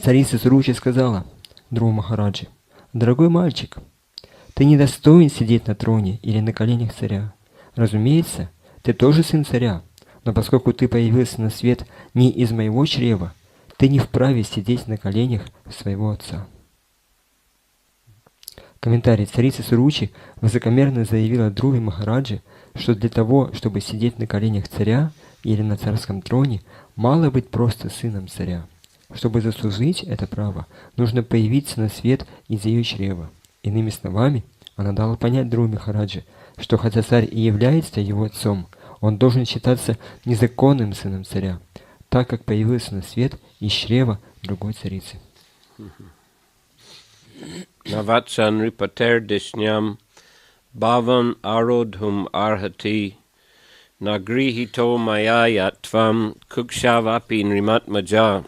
Царица Суручи сказала Дхруву Махараджи: «Дорогой мальчик, ты не достоин сидеть на троне или на коленях царя. Разумеется, ты тоже сын царя, но поскольку ты появился на свет не из моего чрева, ты не вправе сидеть на коленях своего отца». Комментарий. Царица Суручи высокомерно заявила Дхруве Махараджи, что для того, чтобы сидеть на коленях царя или на царском троне, мало быть просто сыном царя. Чтобы заслужить это право, нужно появиться на свет из ее чрева. Иными словами, она дала понять Дхруве Махараджи, что хотя царь и является его отцом, он должен считаться незаконным сыном царя, так как появился на свет из чрева другой царицы. Navatsan ripater disnyam bhavan arodhum arhati nagrihito mayayatvam kukshavapi nrimatmaja.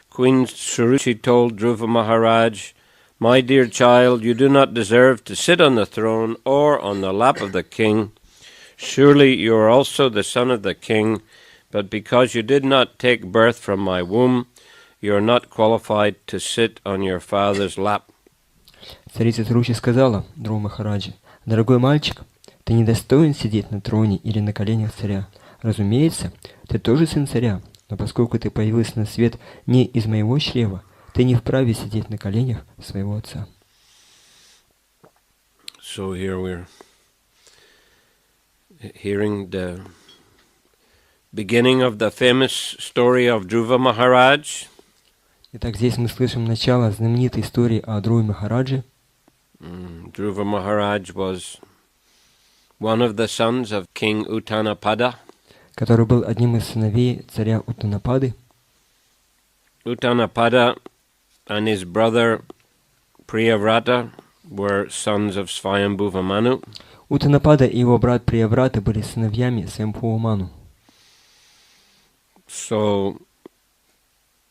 Queen Suruchi told Dhruva Maharaj, "My dear child, you do not deserve to sit on the throne or on the lap of the king. Surely you are also the son of the king, but because you did not take birth from my womb, you are not qualified to sit on your father's lap." Царица Суручи сказала Дхруву Махараджи: «Дорогой мальчик, ты не достоин сидеть на троне или на коленях царя. Разумеется, ты тоже сын царя, но поскольку ты появился на свет не из моего чрева, ты не вправе сидеть на коленях своего отца». So here we're hearing the beginning of the famous story of Dhruva Maharaj. Итак, здесь мы слышим начало знаменитой истории о Дхруве Махараджи. Dhruva Maharaj was one of the sons of King Uttanapada. Который был одним из сыновей царя Уттанапады. Uttanapada and his brother Priyavrata were sons of Swayambhuva Manu. Уттанапада и его брат Прияврата были сыновьями Сваямбхува Ману. So,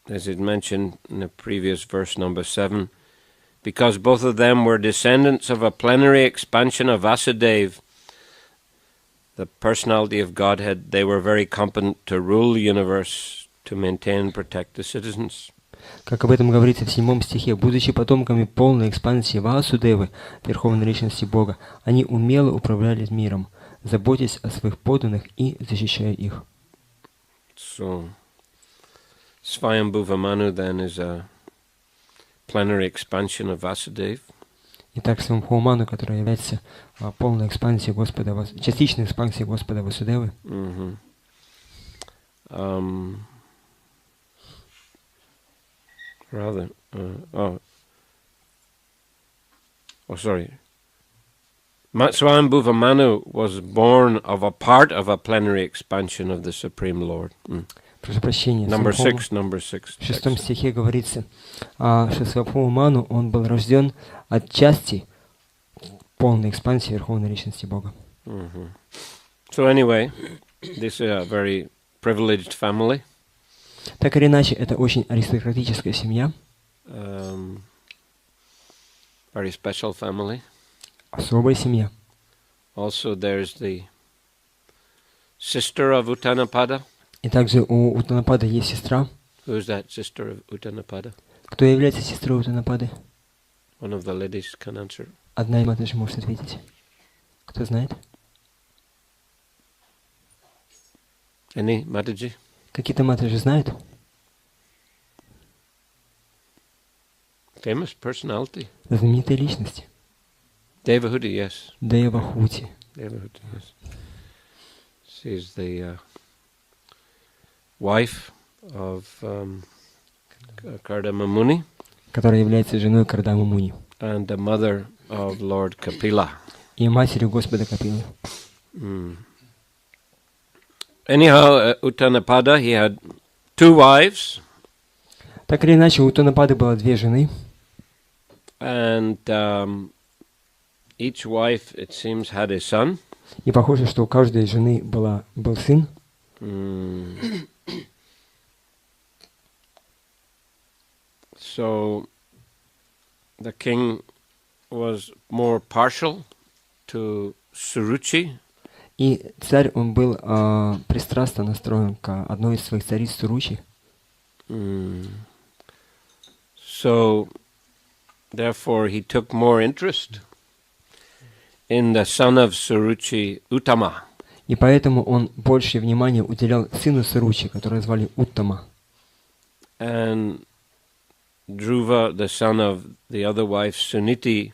as it mentioned in the previous verse number 7, because both of them were descendants of a plenary expansion of Vasudeva, the personality of Godhead, they were very competent to rule the universe, to maintain and protect the citizens. Как об этом говорится в 7 стихе, будучи потомками полной экспансии Васудевы, Верховной Личности Бога, они умело управляли миром, заботясь о своих подданных и защищая их. So, Swayambhuva Manu then is a plenary expansion of Vasudeva. Итак, Сваямбхува Ману, которая является полной экспансией Господа, частичной экспансией Господа Васудевы. Swayambhuva Manu was born of a part of a plenary expansion of the Supreme Lord. Прошу прощения. Number 6. В 6 стихе говорится, что Сваямбхува Ману, он был рожден от части полной экспансии Верховной Личности Бога. So anyway, this is a very privileged family. Так или иначе, это очень аристократическая семья. Very special family. Особая семья. Also there's the sister of Uttanapada. И также у Уттанапады есть сестра. Who is that sister of Uttanapada? Кто является сестрой Уттанапады? One of the ladies can answer. Одна из матушек может ответить. Кто знает? Any Mataji? Какие-то матушки знают? Famous personality. Знаменитая личность. Devahuti, yes. Девахути. Devahuti, yes. She's the wife of Kardama Muni. Которая является женой Кардамы Муни. And the mother of Lord Kapila. И матерью Господа Капилы. Anyhow, Uttanapada, he had 2 wives. Так или иначе, у Уттанапады было 2 жены. And each wife, it seems, had a son. И похоже, что у каждой жены был сын. So the king was more partial to Suruchi. И царь, он был пристрастно настроен к одной из своих цариц Суручи. So, therefore, he took more interest in the son of Suruchi, Uttama. И поэтому он больше внимания уделял сыну Саручи, которого звали Уттама. And Dhruva, the son of the other wife, Suniti,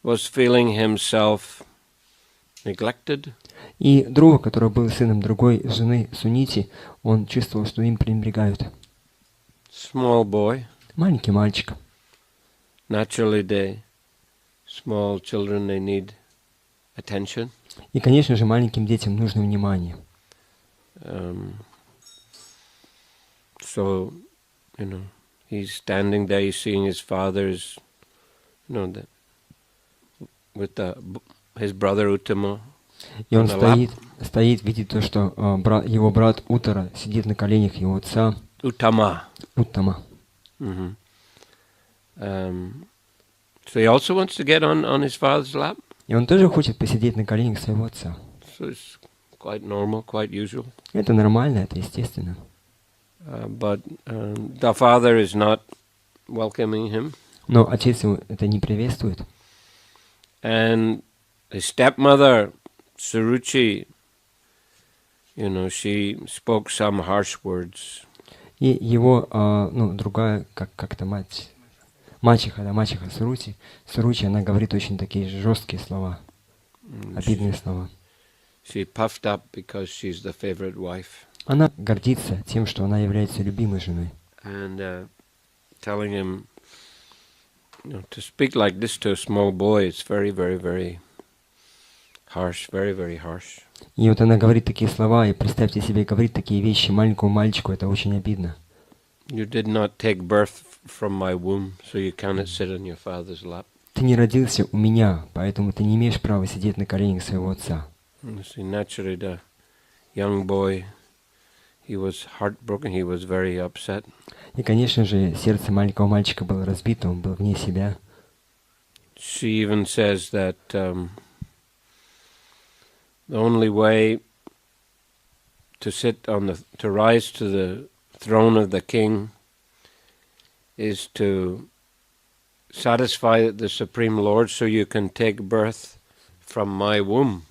was feeling himself neglected. И Друва, который был сыном другой жены Сунити, он чувствовал, что им пренебрегают. Small boy. Маленький мальчик. Naturally, small children, they need attention. И, конечно же, маленьким детям нужно внимание. So, he's standing there, he's seeing his father's, with his brother Uttama. И он стоит, видит то, что его брат Уттара сидит на коленях его отца. Uttama. Mm-hmm. So he also wants to get on his father's lap. И он тоже хочет посидеть на коленях своего отца. So it's quite normal, quite usual. Это нормально, это естественно. But the father is not welcoming him. Но отец его это не приветствует. And his stepmother, Suruchi, she spoke some harsh words. И его, другая, как-то мачеха Саручи, она говорит очень такие жесткие слова, обидные слова. She puffed up because she's the favorite wife. Она гордится тем, что она является любимой женой. And telling him, to speak like this to a small boy, it's very, very, very harsh, very, very harsh. И вот она говорит такие слова, и представьте себе, говорит такие вещи маленькому мальчику, это очень обидно. You did not take birth from my womb, so you cannot sit on your father's lap. Ты не родился у меня, поэтому ты не имеешь права сидеть на коленях своего отца. See, naturally, the young boy, he was heartbroken, he was very upset. И, конечно же, сердце маленького мальчика было разбито, он был вне себя. She even says that the only way to rise to the throne of the king is to satisfy the Supreme Lord, so you can take birth from my womb.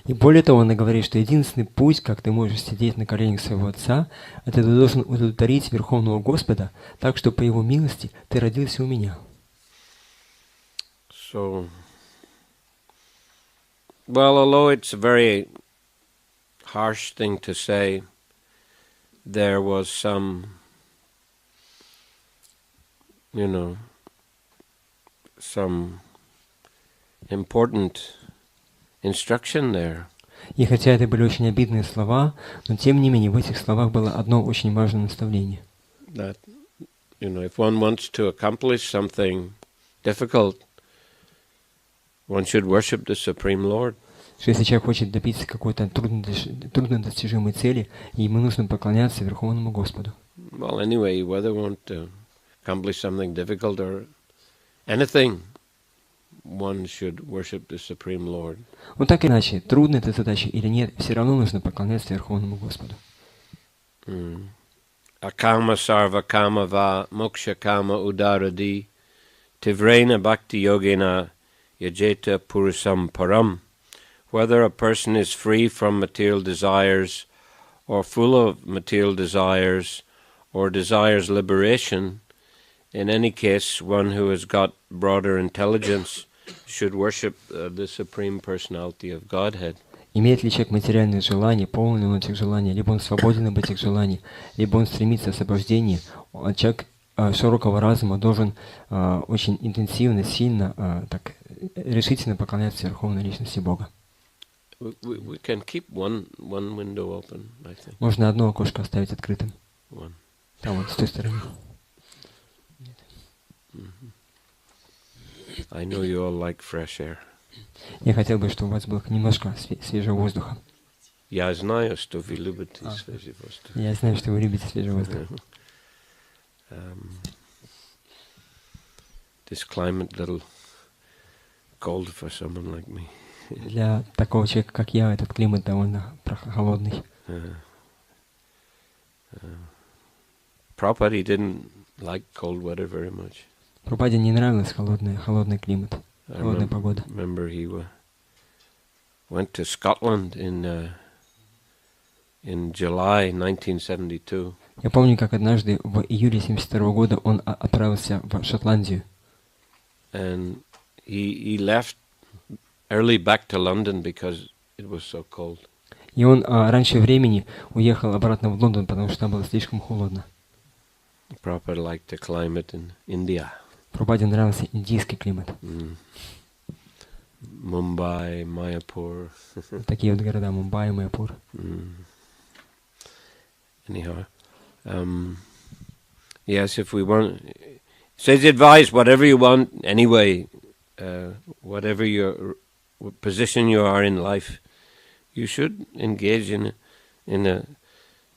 И более того, она говорит, что единственный путь, как ты можешь сидеть на коленях своего отца, это ты должен удовлетворить Верховного Господа, так что по Его милости ты родился у меня. So, well, although it's a very harsh thing to say, there was some, some important instruction there. И хотя это были очень обидные слова, но тем не менее в этих словах было одно очень важное наставление. That, if one wants to accomplish something difficult, one should worship the Supreme Lord. Что если человек хочет добиться какой-то труднодостижимой цели, ему нужно поклоняться Верховному Господу. Well, anyway, whether one want to accomplish something difficult or anything, one should worship the Supreme Lord. Ну так или иначе, трудна эта задача или нет, все равно нужно поклоняться Верховному Господу. Akama sarva kama va moksha kama udaradi tivrena bhakti yogena yajeta purusam param. Whether a person is free from material desires or full of material desires or desires liberation, in any case, one who has got broader intelligence should worship the Supreme Personality of Godhead. Имеет ли человек материальные желания, полный он этих желаний, либо он свободен об этих желаниях, либо он стремится к освобождению, человек широкого разума должен очень интенсивно, сильно, так решительно поклоняться Верховной Личности Бога. We can keep one window open, I think. Можно одно окошко оставить открытым. One. Там вот с той стороны. I know you all like fresh air. Я хотел бы, чтобы у вас было немножко свежего воздуха. Я знаю, что вы любите свежий воздух. Я знаю, что вы любите свежий воздух. This climate a little cold for someone like me. Для такого человека, как я, этот климат довольно холодный. Prabhupada, he didn't like cold weather very much. Прабхупаде не нравился холодный климат, холодная погода. Remember he went to Scotland in July 1972. Я помню, как однажды в июле 1972 года он отправился в Шотландию. And he left early back to London because it was so cold. И он раньше времени уехал обратно в Лондон, потому что там было слишком холодно. Prabhupada liked the climate in India. Прабхупаде нравился индийский климат. Mumbai, Mayapur. Такие вот города Мумбаи, Майяпур. Anyhow, yes, if we want, says advise whatever you want anyway, whatever your position you are in life, you should engage in a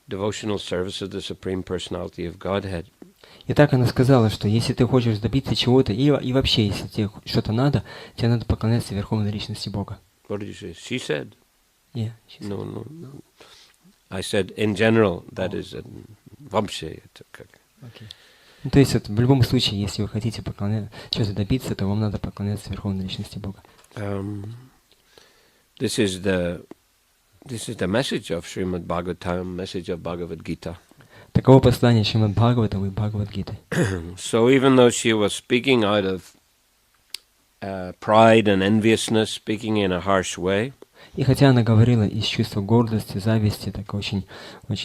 devotional service of the Supreme Personality of Godhead. И так она сказала, что если ты хочешь добиться чего-то, и вообще, если тебе что-то надо, тебе надо поклоняться Верховной Личности Бога. What did you say? She said? Yeah, she said. No. I said in general, that is вообще. Okay. Ну, то есть, в любом случае, если вы хотите что-то добиться, то вам надо поклоняться Верховной Личности Бога. This is the message of Srimad Bhagavatam, message of Bhagavad Gita. Таково послание Шримад Бхагаватам и Бхагавад-гиты. So even though she was speaking out of pride and enviousness, speaking in a harsh way, И хотя она говорила из чувства гордости, зависти, так очень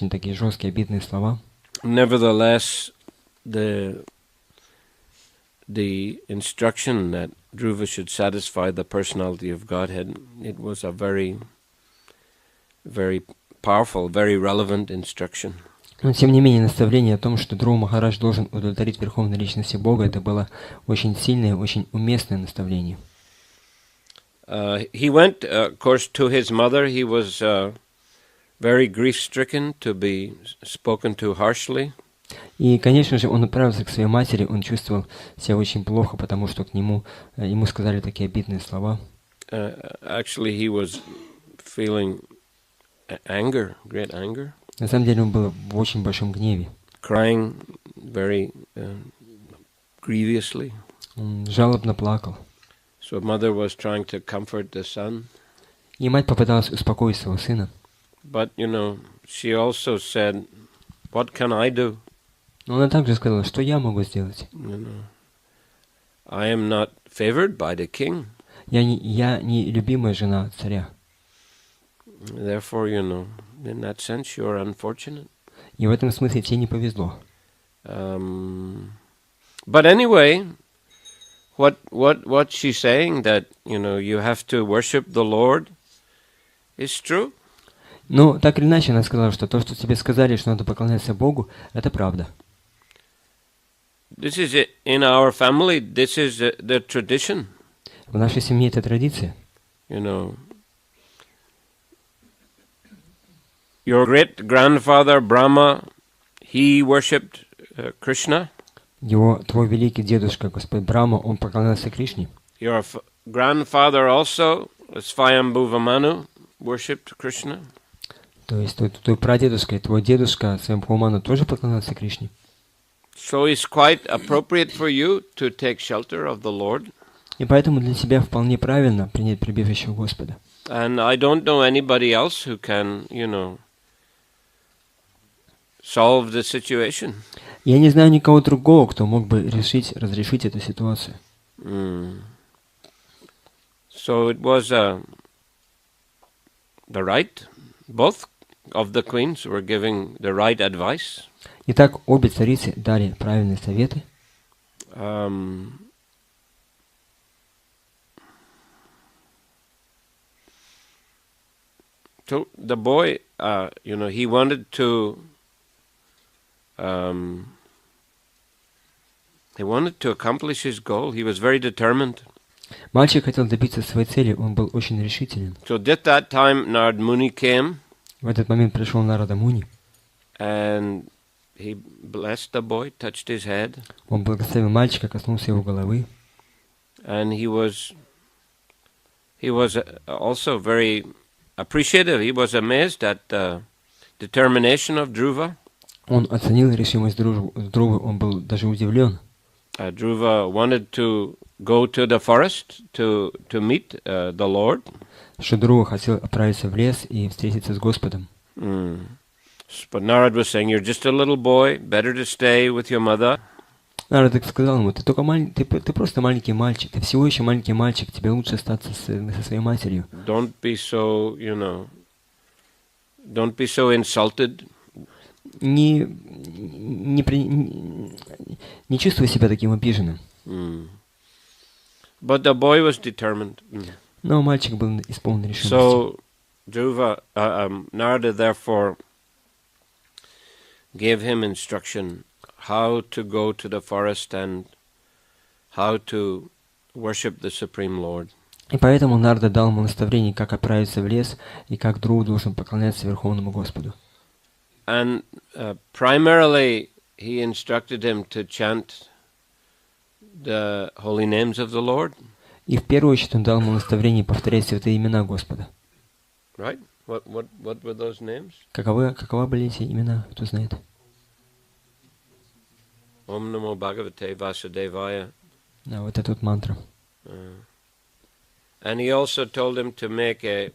такие жесткие, обидные слова, nevertheless, the instruction that Dhruva should satisfy the personality of Godhead, it was a very, very powerful, very relevant instruction. но тем не менее наставление о том, что Дхрува Махарадж должен удовлетворить Верховной Личности Бога, это было очень сильное, очень уместное наставление. He went, of course, to his mother. He was very grief-stricken to be spoken to harshly. И, конечно же, он отправился к своей матери, он чувствовал себя очень плохо, потому что ему сказали такие обидные слова. Actually, he was feeling anger, great anger. На самом деле он был в очень большом гневе. Crying very grievously. Он жалобно плакал. So mother was trying to comfort the son. И мать попыталась успокоить своего сына. But, she also said, what can I do? Но она также сказала, что я могу сделать. I am not favored by the king. Я не любимая жена царя. Therefore, in that sense, you are unfortunate. И в этом смысле тебе не повезло. But anyway, what she's saying, that you have to worship the Lord, is true. Но так или иначе она сказала, что то, что тебе сказали, что надо поклоняться Богу, это правда. This is it. In our family, this is the tradition. В нашей семье это традиция. Your great-grandfather Brahma, he worshipped Krishna. Твой великий дедушка, Господь Брахма, он поклонялся Кришне. Your grandfather also, Swayambhuva Manu, worshipped Krishna. То есть твой прадедушка и твой дедушка Свayambhuva Manu тоже поклонялся Кришне. So it's quite appropriate for you to take shelter of the Lord. И поэтому для тебя вполне правильно принять прибежище у Господа. And I don't know anybody else who can, solve the situation. Я не знаю никого другого, кто мог бы разрешить эту ситуацию. So it was the right, both of the queens were giving the right advice. Итак, обе царицы дали правильные советы. So the boy, he wanted to accomplish his goal. He was very determined. Мальчик хотел добиться своей цели, он был очень решителен. So at that time, Narad Muni came. В этот момент пришел Нарада Муни. And he blessed the boy, touched his head. Он благословил мальчика, коснулся его головы. And he was also very appreciative. He was amazed at the determination of Dhruva. Он оценил решимость Дхрувы, он был даже удивлен. Dhruva wanted to go to the forest to meet the Lord. Что Дхрува хотел отправиться в лес и встретиться с Господом. But Narad was saying, you're just a little boy, better to stay with your mother. Нарад так сказал ему, ты просто маленький мальчик, ты всего еще маленький мальчик, тебе лучше остаться со своей матерью. Don't be so, don't be so insulted. Не чувствуй себя таким обиженным. But the boy was determined. Но мальчик был исполнен решимости. So Dhruva, Narada therefore gave him instruction how to go to the forest and how to worship the Supreme Lord. И поэтому Нарада дал ему наставление, как отправиться в лес и как Дхрува должен поклоняться Верховному Господу. And primarily he instructed him to chant the holy names of the Lord. И в первую очередь он дал ему наставление повторять святые имена Господа. Right? What were those names? Какова были эти имена, кто знает? Om Namo Bhagavate Vasudevaya. Да, вот эта вот мантра. And he also told him to make a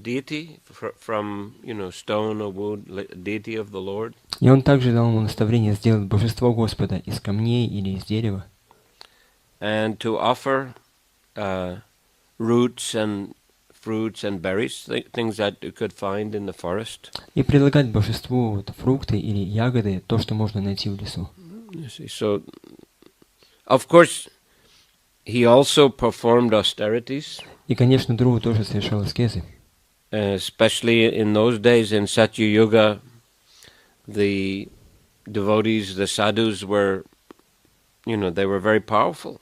deity from stone or wood, a deity of the Lord. И он также дал ему наставление сделать божество Господа из камней или из дерева. And to offer roots and fruits and berries, things that you could find in the forest. И предлагать божеству вот фрукты или ягоды, то, что можно найти в лесу. So, of course, he also performed austerities. И, конечно, Дхрува тоже совершал аскезы. Especially in those days in Satya Yuga, the devotees, the sadhus were, they were very powerful.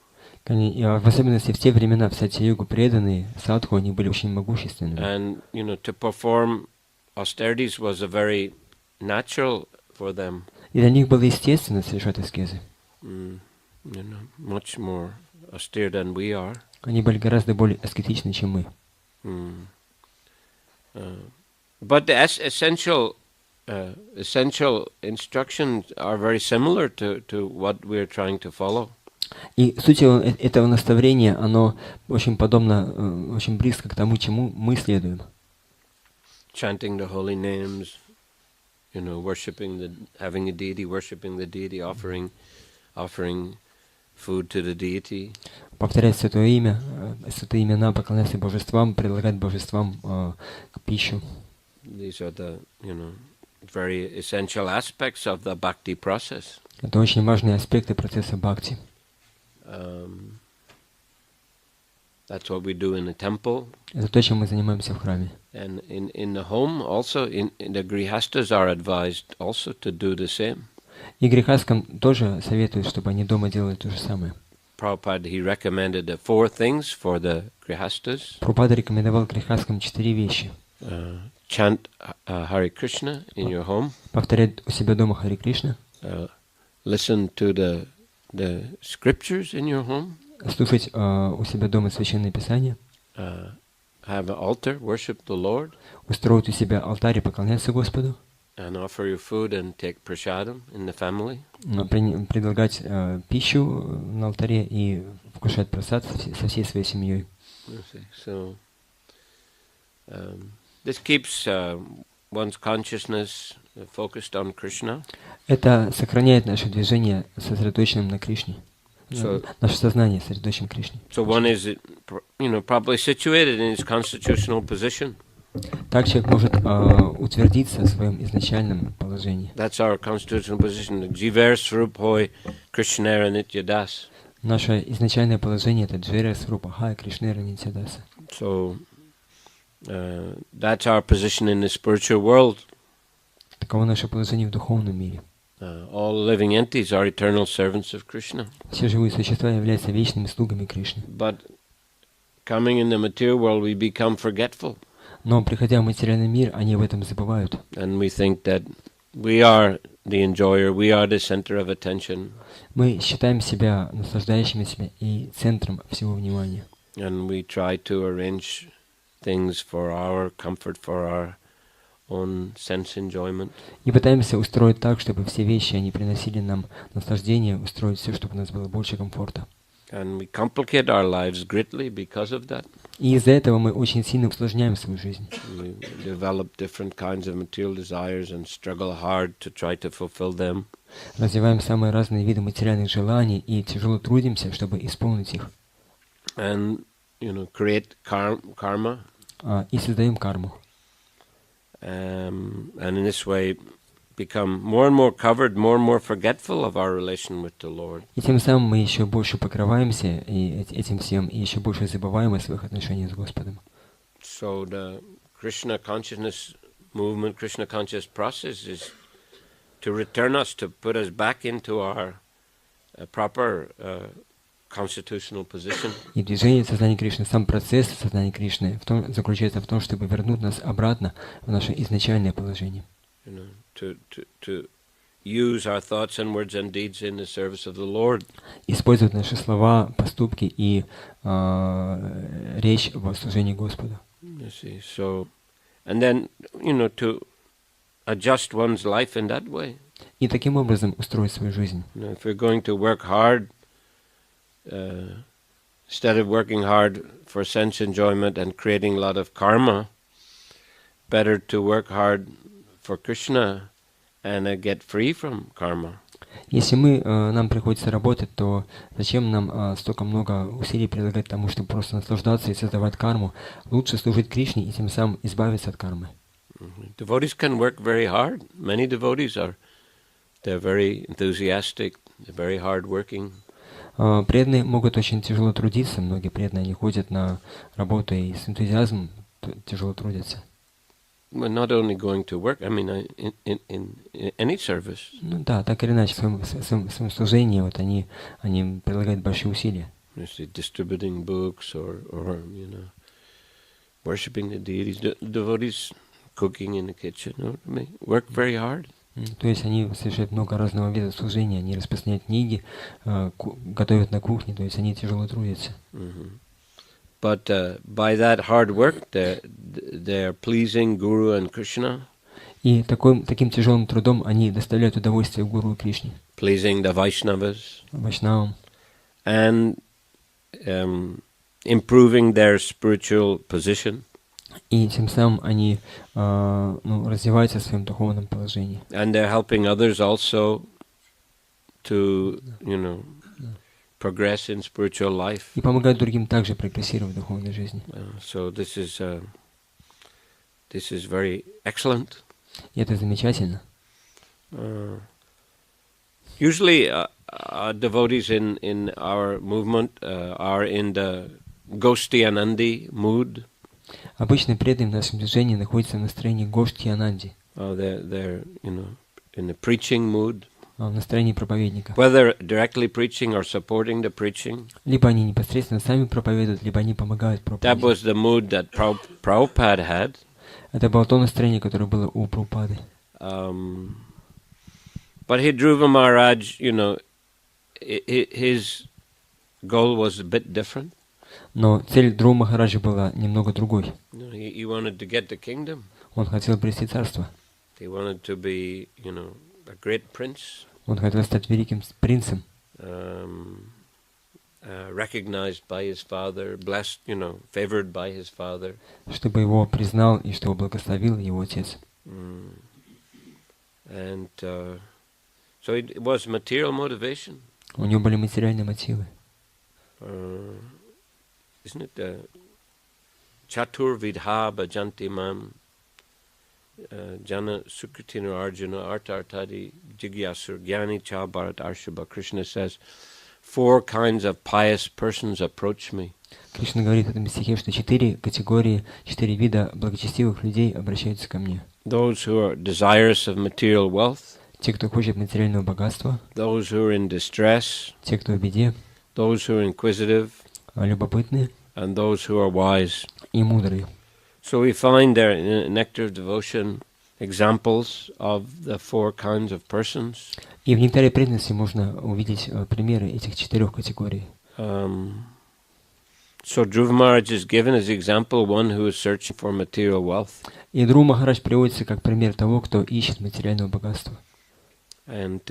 И в особенности в те времена в Сатья-югу преданные садху, они были очень могущественными. And to perform austerities was a very natural for them. И для них было естественно совершать аскезы. Much more austere than we are. Они были гораздо более аскетичны, чем мы. But the essential instructions are very similar to what we're trying to follow. И суть этого наставления, оно очень подобно, очень близко к тому, чему мы следуем. Chanting the holy names, having a deity, worshiping the deity, offering food to the deity. Повторять святое имя, святые имена, поклоняться божествам, предлагать божествам пищу. These are the, very essential aspects of the bhakti process. Это очень важные аспекты процесса бхакти. That's what we do in the temple. Это то, чем мы занимаемся в храме. And in the home also, in the grihastas are advised also to do the same. И грехаскам тоже советуют, чтобы они дома делали то же самое. Prabhupada, he recommended 4 things for the grihastas. Прабхупада рекомендовал грехаскам 4 вещи. Chant Hare Krishna in your home. Повторять у себя дома Харе Кришна. Listen to the scriptures in your home. Слушать у себя дома священное писание. Have an altar, worship the Lord. Устроить у себя алтарь и поклоняться Господу. And offer your food and take prasadam in the family. Предлагать пищу на алтаре и вкушать прасад со всей своей семьей. So, this keeps one's consciousness focused on Krishna. Это сохраняет наше движение сосредоточенным на Кришне. Наше сознание сосредоточенным на Кришне. So one is, properly situated in his constitutional position. Так человек может утвердиться в своем изначальном положении. That's our constitutional position. Jiver Swarup Hoy Krishnera Nityadas. Наше изначальное положение это Джвера Сварупа Хай Кришнера Нитядаса. So that's our position in the spiritual world. Таково наше положение в духовном мире. All living entities are eternal servants of Krishna. Все живые существа являются вечными слугами Кришны. But coming in the material world, we become forgetful. Но приходя в материальный мир, они об этом забывают. And we think that we are the enjoyer, we are the center of attention. Мы считаем себя наслаждающимися и центром всего внимания. And we try to arrange things for our comfort, for our on sense enjoyment. И пытаемся устроить так, чтобы все вещи, они приносили нам наслаждение, устроить все, чтобы у нас было больше комфорта. And we complicate our lives greatly because of that. И из-за этого мы очень сильно усложняем свою жизнь. We develop different kinds of material desires and struggle hard to try to fulfill them. Развиваем самые разные виды материальных желаний и тяжело трудимся, чтобы исполнить их. And, create karma. И создаем карму. And in this way become more and more covered, more and more forgetful of our relation with the Lord. И тем самым мы еще больше покрываемся этим всем, и еще больше забываем о своих отношениях с Господом. So the Krishna consciousness movement, Krishna conscious process is to return us, to put us back into our proper constitutional position. И движение сознания Кришны, сам процесс сознания Кришны заключается в том, чтобы вернуть нас обратно в наше изначальное положение. To use our thoughts and words and deeds in the service of the Lord. Использовать наши слова, поступки и речь во служении Господу. You see, so, and then, to adjust one's life in that way. И таким образом устроить свою жизнь. If we're going to work hard, instead of working hard for sense enjoyment and creating a lot of karma, better to work hard for Krishna and get free from karma. Если нам приходится работать, то зачем нам столько много усилий прилагать тому, чтобы просто наслаждаться и создавать карму? Лучше служить Кришне и тем самым избавиться от кармы. Devotees can work very hard. Many devotees they're very enthusiastic, they're very hard working. Преданные могут очень тяжело трудиться. Многие преданные, они ходят на работу и с энтузиазмом тяжело трудятся. Well, not only going to work, I mean, in any service. Ну да, так или иначе, в своем служении они прилагают большие усилия. Distributing books or worshipping the deities. Devotees cooking in the kitchen, work very hard. То есть они совершают много разного вида служения, они распространяют книги, готовят на кухне, то есть они тяжело трудятся. But by that hard work, they're pleasing Guru and Krishna. И таким тяжелым трудом они доставляют удовольствие Гуру и Кришне. Pleasing the Vaishnavas. Вайшнавам. And improving their spiritual position. И тем самым они развиваются в своем духовном положении. And they're helping others also to, progress in spiritual life. И помогают другим также прогрессировать в духовной жизни. So this is very excellent. И это замечательно. Usually, devotees in our movement are in the Goshti mood. Обычно преданные в нашем движении находятся в настроении Гошти Ананди. They're in the preaching mood. В настроении проповедника. Whether directly preaching or supporting the preaching. Либо они непосредственно сами проповедуют, либо они помогают проповедовать. That was the mood that Prabhupada had. Это было то настроение, которое было у Прабхупады. But Dhruva Maharaj, his goal was a bit different. Но цель Дхрувы Махараджа была немного другой. He wanted to get the kingdom. Он хотел обрести царство. He wanted to be, a great prince. Он хотел стать великим принцем. Recognized by his father, blessed, favored by his father. Чтобы его признал и чтобы благословил его отец. And so it was material motivation. У него были материальные мотивы. Isn't it? Chatur vidha bhajanti mam jana sukritino arjuna artartadi jigyasur gyani cha bharat arshubha. Krishna says, 4 kinds of pious persons approach me. Кришна говорит в этом стихе, что 4 категории, 4 вида благочестивых людей обращаются ко мне. Those who are desirous of material wealth. Те, кто хочет материального богатства. Those who are in distress. Те, кто в беде. Those who are inquisitive. Любопытные. And those who are wise. И мудрые. So we find there in Nectar of Devotion examples of the 4 kinds of persons. И в Нектаре преданности можно увидеть примеры этих 4 категорий. So Dhruva Maharaj is given as example one who is searching for material wealth. И Дхрува Махарадж приводится как пример того, кто ищет материального богатства. And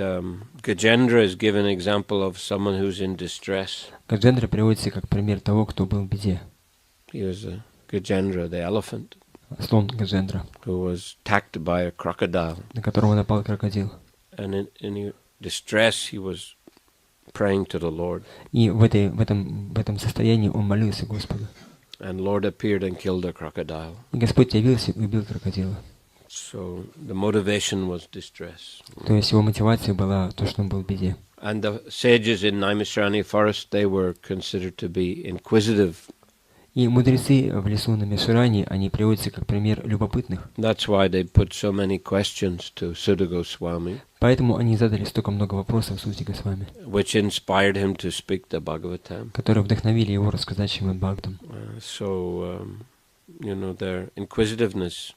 Gajendra is given an example of someone who's in distress. Гаджендра приводится как пример того, кто был в беде. He was Gajendra, the elephant, Слон Гаджендра, who was attacked by a crocodile. на которого напал крокодил. And in distress, he was praying to the Lord. И в этом состоянии он молился Господу. And Lord appeared and killed the crocodile. И Господь явился и убил крокодила. So the motivation was distress. То есть его мотивацией была то, что он был в беде. And the sages in Naimisrani forest, they were considered to be inquisitive. И мудрецы в лесу на Мишуране, они приводятся как пример любопытных. That's why they put so many questions to Sutta Goswami. Поэтому они задали столько много вопросов Сути Госвами, Which inspired him to speak the Bhagavatam. которые вдохновили его рассказать Шримад Бхагаватам. Their inquisitiveness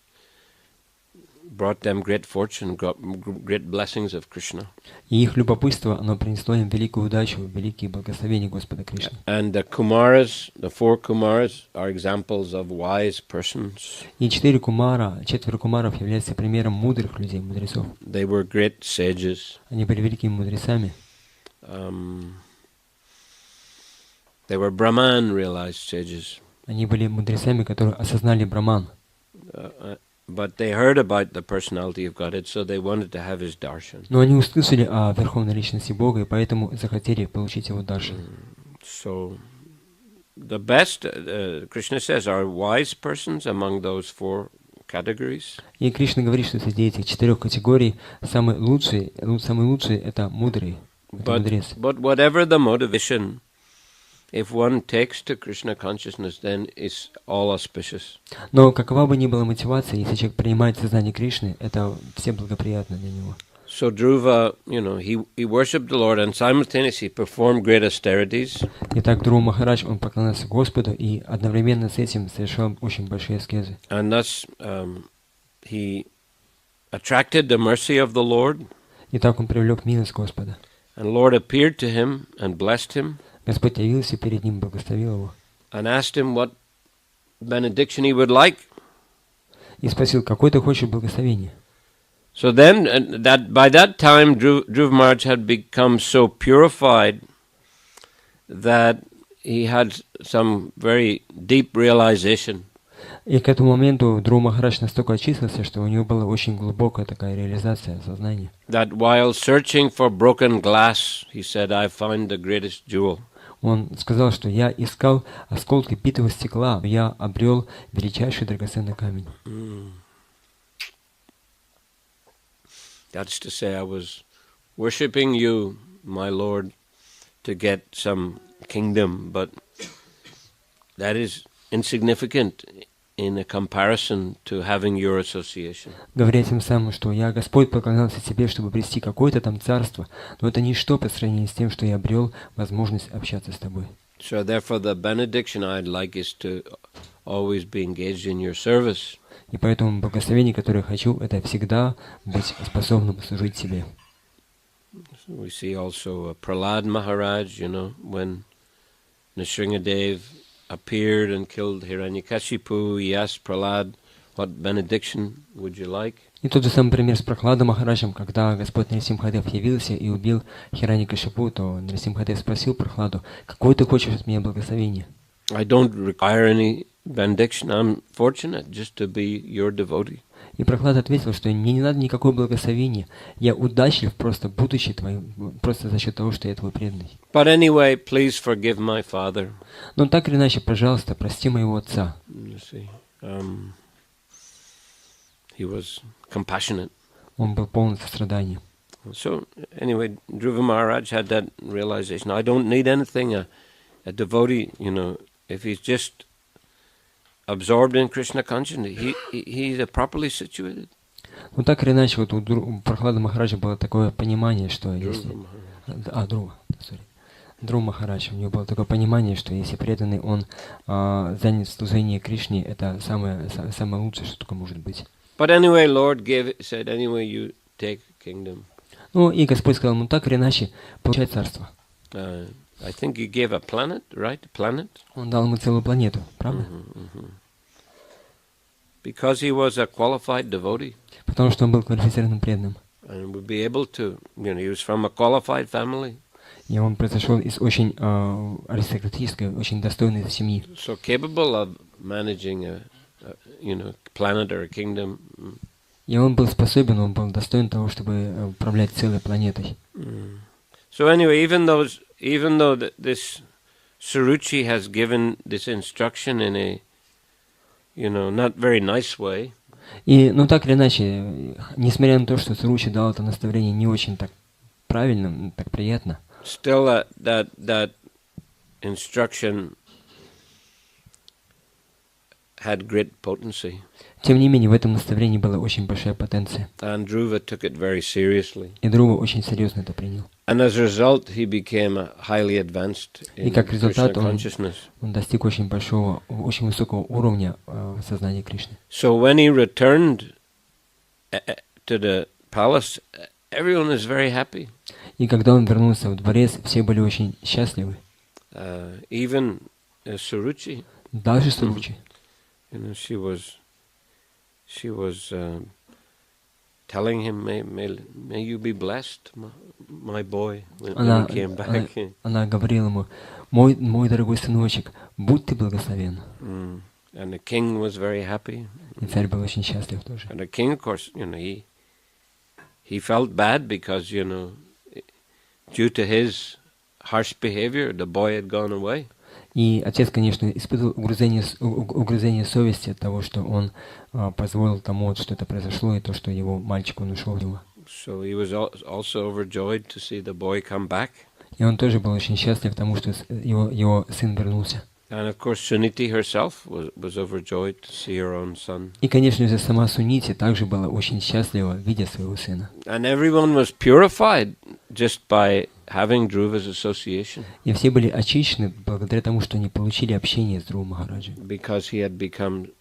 brought them great fortune, great blessings of Krishna. И их любопытство, оно принесло им великую удачу, великие благословения Господа Кришны. And the Kumaras, the 4 Kumaras, are examples of wise persons. И 4 кумара, 4 кумаров являются примером мудрых людей, мудрецов. They were great sages. Они были великими мудрецами. They were Brahman realized sages. Они были мудрецами, которые осознали Браман. But they heard about the personality of Godhead, so they wanted to have his darshan. Но они услышали о Верховной Личности Бога, и поэтому захотели получить его даршан. So the best, Krishna says, are wise persons among those 4 categories. И Кришна говорит, что среди этих 4 категорий самый лучший это мудрый, это мудрец. But whatever the motivation, if one takes to Krishna consciousness, then it's all auspicious. Но какова бы ни была мотивация, если человек принимает сознание Кришны, это все благоприятно для него. So Dhruva, he worshipped the Lord and simultaneously performed great austerities. Итак, Дхрува Махарадж, он поклонялся Господу и одновременно с этим совершал очень большие аскезы. And thus he attracted the mercy of the Lord. И так он привлек милость Господа. And Lord appeared to him and blessed him. Господь явился перед ним, благословил его. And asked him what benediction he would like. И спросил, какое ты хочешь благословение? So then, by that time, Dhruva Maharaj had become so purified that he had some very deep realization. И к этому моменту Дхрува Махарадж настолько очистился, что у него была очень глубокая такая реализация сознания. That while searching for broken glass, he said, I found the greatest jewel. Он сказал, что я искал осколки битого стекла, я обрел величайший драгоценный камень. That's to say, I was worshipping you, my Lord, to get some kingdom, but that is insignificant in a comparison to having your association. Говоря тем самым, что я, Господь, поклонялся тебе, чтобы обрести какое-то там царство, но это ничто по сравнению с тем, что я обрел возможность общаться с тобой. So therefore the benediction I'd like is to always be engaged in your service. И поэтому благословение, которое я хочу, это всегда быть способным служить тебе. We see also Prahlad Maharaj, when Nrsimhadev appeared and killed Hiranyakashipu, he asked Prahlad, what benediction would you like? И тот же самый пример с Прахладом Махараджем, когда Господь Нрсимхадев явился и убил Хираньякашипу, то Нрсимхадев спросил Прахладу, какое ты хочешь от меня благословение? I don't require any benediction. I'm fortunate just to be your devotee. И Прахлад ответил, что мне не надо никакое благословение. Я удачлив, просто будучи твоим, просто за счет того, что я твой преданный. But anyway, please forgive my father. Но так или иначе, пожалуйста, прости моего отца. He was compassionate. Он был полон сострадания. So anyway, Dhruva Maharaj had that realization. I don't need anything. A devotee, if he's just absorbed in Krishna consciousness, he's properly situated. Ну так или иначе, вот у Прахлада Махараджа было такое понимание, что если... Дхрува Махарадж, у него было такое понимание, что если преданный, он занят в служении Кришне, это самое лучшее, что только может быть. But anyway, Lord said, anyway, you take kingdom. Ну и Господь сказал, ну так или иначе, получай царство. I think he gave a planet, right? A planet? Он дал ему целую планету, правда? Because he was a qualified devotee. Потому что он был квалифицированным преданным. And would be able to, he was from a qualified family. И он произошел из очень аристократической, очень достойной семьи. So capable of managing a planet or a kingdom. И он был способен, он был достоин того, чтобы управлять целой планетой. So anyway, even though this Suruchi has given this instruction in a, not very nice way. И, так или иначе, несмотря на то, что Суручи дал это наставление не очень так правильно, так приятно, still that instruction had great potency. Тем не менее, в этом наставлении была очень большая потенция. And Dhruva took it very seriously. И Dhruva очень серьезно это принял. And as a result, he became highly advanced in Krishna consciousness. Он достиг очень высокого уровня сознания Кришны. So when he returned to the palace, everyone was very happy. И когда он вернулся в дворец, все были очень счастливы. Even Suruchi. Даже Суручи. She was telling him, may you be blessed, my boy, when he came back. Она говорила ему, мой дорогой сыночек, будь ты благословен. And the king was very happy. И царь был очень счастлив тоже. And the king, of course, he felt bad because, due to his harsh behavior, the boy had gone away. И отец, конечно, испытывал угрызение совести от того, что он позволил тому, что это произошло, и то, что его мальчик, он ушел его. So he was also overjoyed to see the boy come back. И он тоже был очень счастлив тому, что его сын вернулся. And of course, Suniti herself was overjoyed to see her own son. И, конечно же, сама Сунити также была очень счастлива, видя своего сына. And everyone was purified just by having Dhruva's association. И все были очищены благодаря тому, что они получили общение с Dhruva Махараджей. Because he had become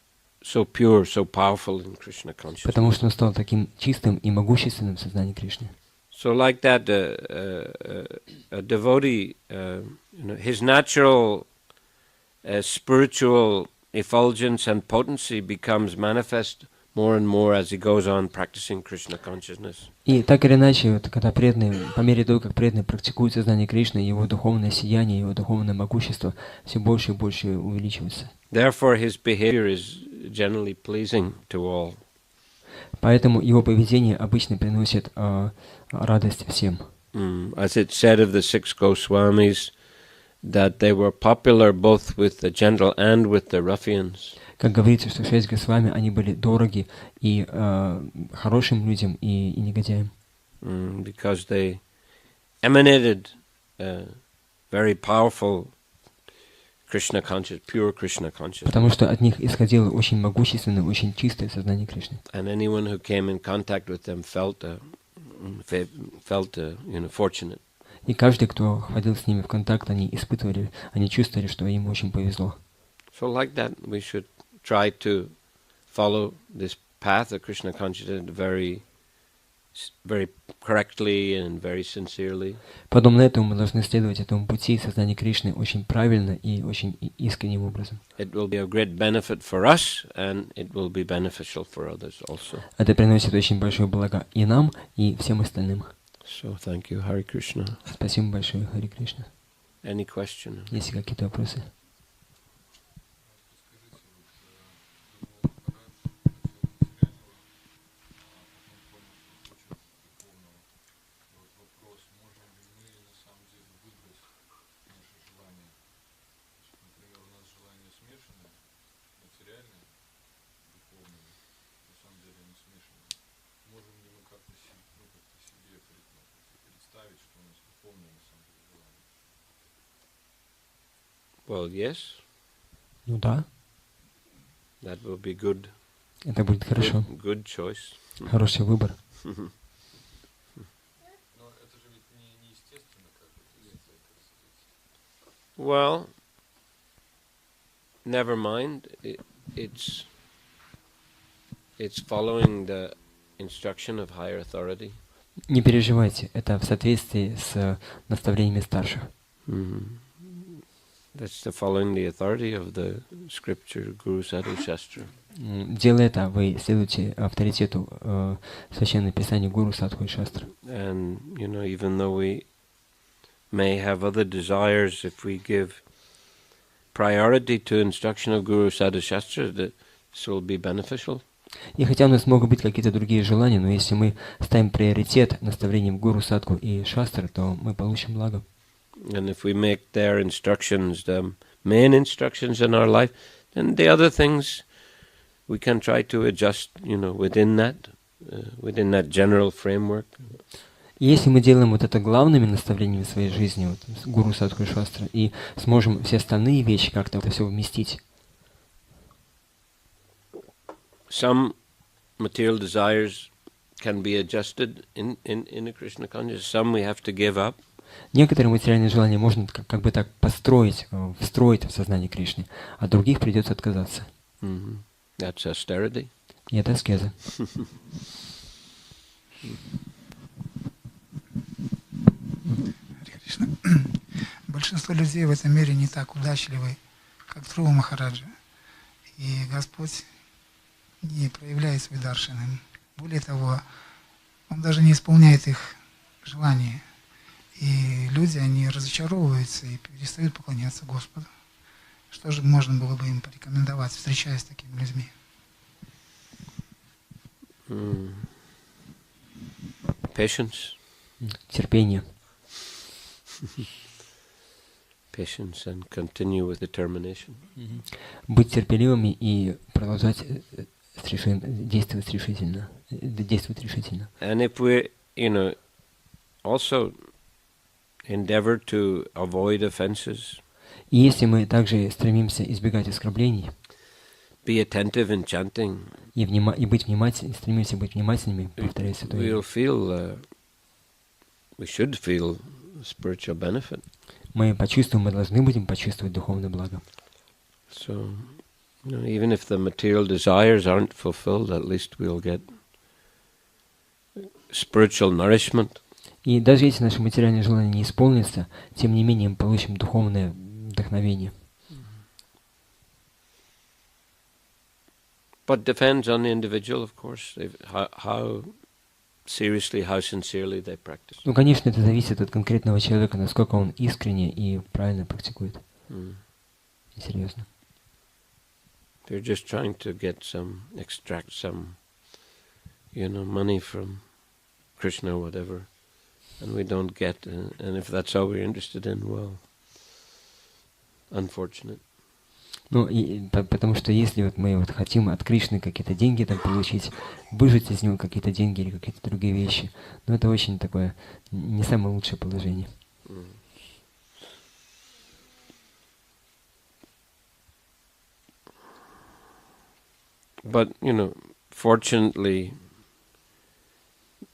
so pure, so powerful in Krishna consciousness. Потому что он стал таким чистым и могущественным в сознании Кришны. So like that, a devotee, his natural spiritual effulgence and potency becomes manifest more and more as he goes on practicing Krishna consciousness. И так или иначе, когда преданный, по мере того, как преданный практикует сознание Кришны, его духовное сияние, его духовное могущество все больше и больше увеличивается. Therefore, his behavior is generally pleasing to all. Поэтому его поведение обычно приносит радость всем. As it said of the six Goswamis, that they were popular both with the gentle and with the ruffians. Как говорится, что 6 Госвами, они были дороги и хорошим людям, и негодяям. Because they emanated very powerful Krishna consciousness, pure Krishna consciousness. Потому что от них исходило очень могущественное, очень чистое сознание Кришны. And anyone who came in contact with them felt fortunate. И каждый, кто входил с ними в контакт, они чувствовали, что им очень повезло. So like that, we should try to follow this path of Krishna consciousness very, very correctly and very sincerely. Подобно этому мы должны следовать этому пути сознания Кришны очень правильно и очень искренним образом. It will be a great benefit for us, and it will be beneficial for others also. Это приносит очень большое благо и нам, и всем остальным. So thank you, Hare Krishna. Спасибо большое, Хари Кришна. Any question? Есть ли какие-то вопросы? Well, yes. Ну да. That will be good. Это будет хорошо. Good choice. Хороший выбор. Well, never mind. It's following the instruction of higher authority. Не переживайте, это в соответствии с наставлениями старших. That's the following the authority of the scripture, Guru Sadhu Shastra. Делая это, вы следуете авторитету Священного Писания Гуру Садху и Шастры. And, even though we may have other desires, if we give priority to instruction of Guru Sadhu Shastra, this will be beneficial. И хотя у нас могут быть какие-то другие желания, но если мы ставим приоритет наставлением Гуру Садху и Шастры, то мы получим благо. And if we make their instructions the main instructions in our life, then the other things we can try to adjust, within that general framework. И если мы делаем вот это главными наставлениями в своей жизни, вот, Гуру Садху и Шастры, и сможем все остальные вещи как-то это все вместить. Some material desires can be adjusted in a Krishna consciousness. Some we have to give up. Некоторые материальные желания можно как бы так построить, встроить в сознание Кришны, а других придется отказаться. That's austerity. И это аскеза. Большинство людей в этом мире не так удачливы, как Дхрува Махараджа. И Господь не проявляет свой даршан им. Более того, Он даже не исполняет их желания. И люди, они разочаровываются и перестают поклоняться Господу. Что же можно было бы им порекомендовать, встречаясь с такими людьми? Patience. Терпение. Patience and continue with determination. Быть терпеливыми и продолжать действовать решительно. And if we, also endeavor to avoid offenses. И если мы также стремимся избегать оскорблений, be attentive in chanting, и быть внимательными, стремимся быть внимательными, повторяя святое, we should feel spiritual benefit. Мы должны будем почувствовать духовное благо. So, even if the material desires aren't fulfilled, at least we'll get spiritual nourishment. И даже если наши материальные желания не исполнятся, тем не менее мы получим духовное вдохновение. But depends on the individual, of course, how seriously, how sincerely they practice. Ну, конечно, это зависит от конкретного человека, насколько он искренне и правильно практикует. И серьезно. They're just trying to extract some, money from Krishna or whatever. And we don't get, and if that's all we're interested in, well, unfortunate. Ну, потому что если вот мы хотим от Кришны какие-то деньги там получить, выжать из него какие-то деньги или какие-то другие вещи, но это очень такое, не самое лучшее положение. But, fortunately,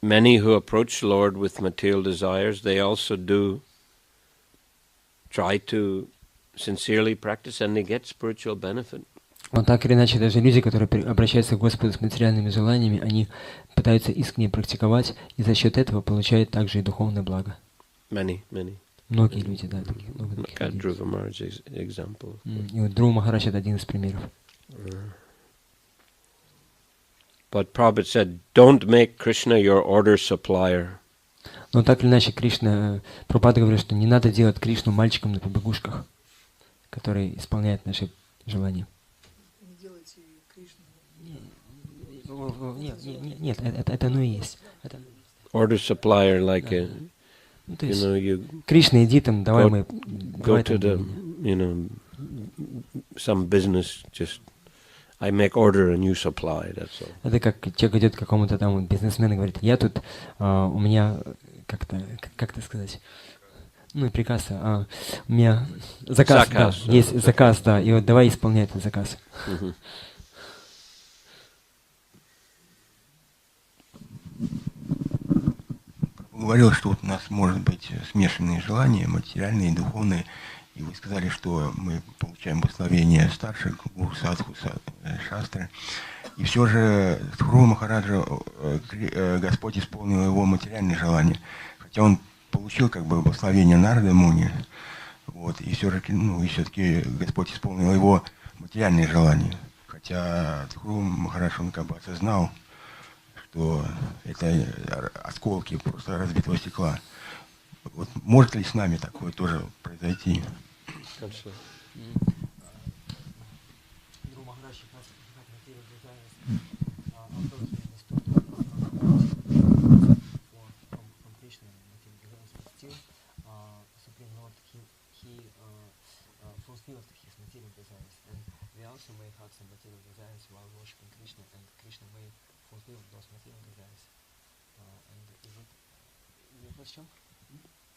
many who approach the Lord with material desires, they also do try to sincerely practice and they get spiritual benefit. Но так или иначе, даже люди, которые обращаются к Господу с материальными желаниями, они пытаются искренне практиковать, и за счет этого получают также и духовное благо. Многие люди, да, таких много таких людей. Dhruva Maharaj example. И вот Dhruva Maharaj — это один из примеров. But Prabhupada said, don't make Krishna your order supplier. Но так или иначе, Прабхупада говорит, что не надо делать Кришну мальчиком на побегушках, который исполняет наши желания. Не делайте Кришну. Нет, это оно и есть. Order supplier, like Кришна, иди там, давай мы... Go to the, some business, just... I make order and you supply, that's all. Это как человек идет к какому-то там бизнесмену и говорит, я тут, у меня, как это сказать, ну и приказ, у меня заказ, да, есть заказ, да, и вот давай исполняй этот заказ. Говорил, что вот у нас может быть смешанные желания, материальные и духовные. И вы сказали, что мы получаем благословение старших, Гуру Садху, Шастры. И все же Дхрува Махараджа, Господь исполнил его материальные желания. Хотя он получил как бы благословение Нарды Муни, Вот, и все-таки Господь исполнил его материальные желания. Хотя Дхрува Махарадж, он как бы осознал, что это осколки просто разбитого стекла. Вот может ли с нами такое тоже произойти?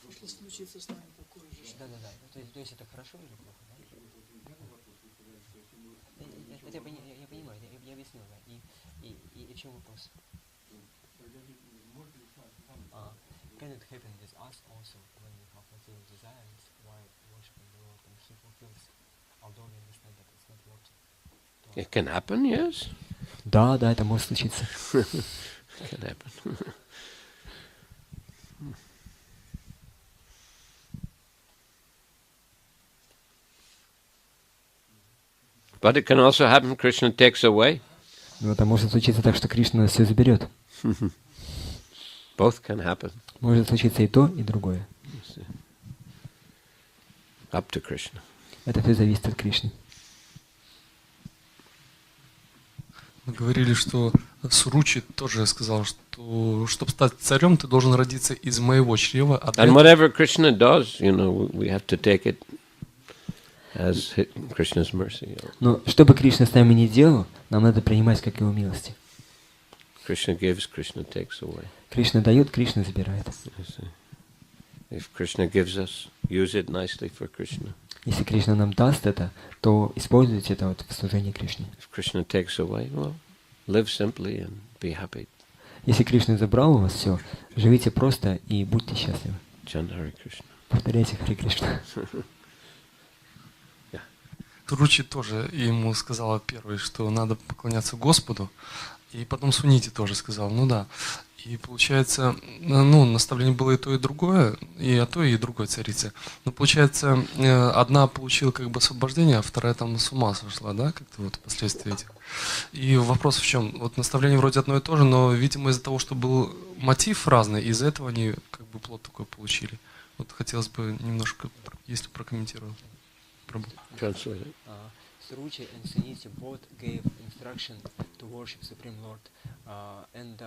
Если случится с нами такое же. Да. То есть это хорошо или плохо, да? Это я понимаю, я объяснил, да. И в чем вопрос? Can it happen with us also when we have material desires while worshiping the Lord and He fulfills, although we understand that it's not working? It can happen, yes. Да, это может случиться. It can happen. But it can also happen Krishna takes away. Но это может случиться так, что Кришна все заберет. Both can happen. Может случиться и то, и другое. Up to Krishna. Это все зависит от Кришны. Мы говорили, что Суручи тоже сказал, что чтобы стать царем, ты должен родиться из моего чрева. And whatever Krishna does, we have to take it as Krishna's mercy. Но что бы Кришна с нами ни делал, нам надо принимать как его милости. Krishna gives, Krishna takes away. Кришна дает, Кришна забирает. If Krishna gives us, use it nicely for Krishna. Если Кришна нам даст это, то используйте это в служении Кришне. If Krishna takes away, well, live simply and be happy. Если Кришна забрал у вас все, живите просто и будьте счастливы. Chant Hare Krishna. Повторяйте Харе Кришна. Суручи тоже ему сказала первый, что надо поклоняться Господу, и потом Сунити тоже сказал, да. И получается, наставление было и то, и другое, и о той, и другой царице. Но получается, одна получила как бы освобождение, а вторая там с ума сошла, да, как-то вот впоследствии этих. И вопрос в чем? Вот наставление вроде одно и то же, но, видимо, из-за того, что был мотив разный, из-за этого они как бы плод такой получили. Вот хотелось бы немножко, если прокомментирую. Translate it. Suruchi and Suniti both gave instruction to worship Supreme Lord, and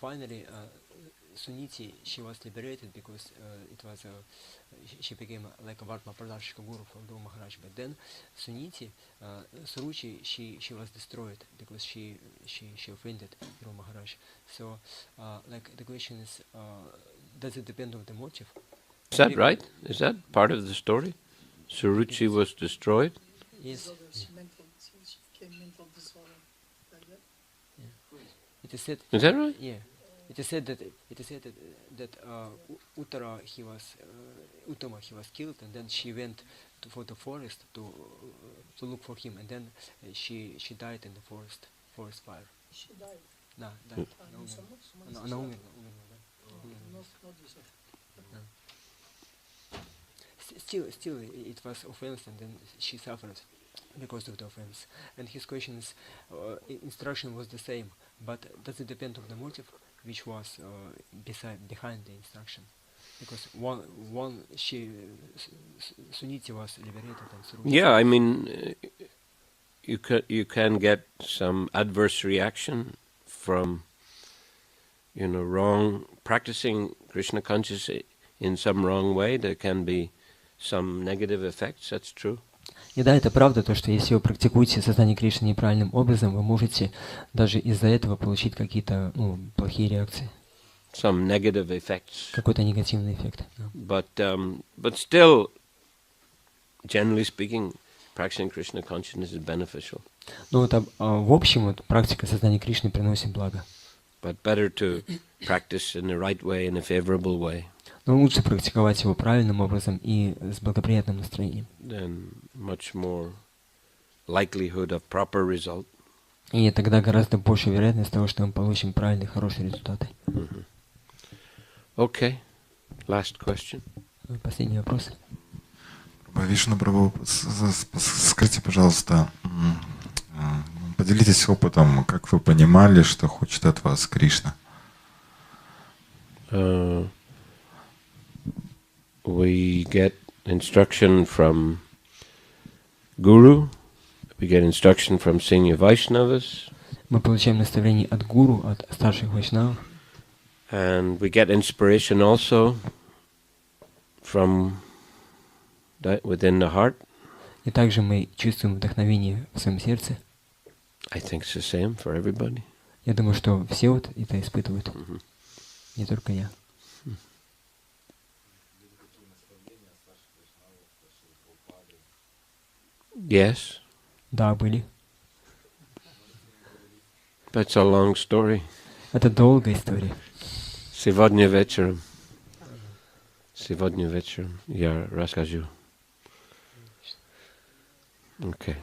finally Suniti, she was liberated because it was she became like a Vartma Pradharshika guru for Dhruva Maharaj. But then Suniti, Suruchi, she was destroyed because she offended Dhruva Maharaj. So like the question is, does it depend on the motive? Is that right? Is that part of the story? Suruchi was destroyed? Yes. She became mental disorder like that. It is said. Is that right? Yeah. It is said that Uttama he was killed, and then she went for the forest to look for him, and then she died in the forest fire. She died. Да. Она умерла, да. Still, it was offense, and then she suffered because of the offense. And his question is, instruction was the same, but does it depend on the motive which was behind the instruction? Because one Suniti was liberated and Suruchi. Yeah, I mean, you can get some adverse reaction from, wrong practicing Krishna consciousness in some wrong way. There can be some negative effects. That's true. И да, это правда, то, что если вы практикуете сознание Кришны неправильным образом, вы можете даже из-за этого получить какие-то плохие реакции. Some negative effects. Какой-то негативный эффект. But still, generally speaking, practicing Krishna consciousness is beneficial. Ну вот в общем практика сознания Кришны приносит благо. But better to practice in the right way, in a favorable way. Но лучше практиковать его правильным образом и с благоприятным настроением. Then much more likelihood of proper result. И тогда гораздо больше вероятность того, что мы получим правильные, хорошие результаты. Okay. Last question. Последний вопрос. Вишну Прабху, скажите, пожалуйста, поделитесь опытом, как вы понимали, что хочет от вас Кришна? We get instruction from Guru, we get instruction from senior Vaishnavas, Мы получаем наставление от гуру, от старших вайшнавов, and we get inspiration also from within the heart. и также мы чувствуем вдохновение в своем сердце. I think it's the same for everybody. Я думаю, что все вот это испытывают, не только я. Yes, Да, были. but it's a long story. Это долгая история. Сегодня вечером я расскажу. Окей.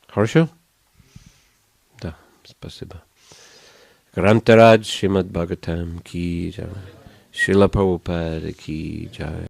Хорошо? Да, спасибо. Грантарадж Шримад Бхагаватам ки джай. Шрила Прабхупада ки джай.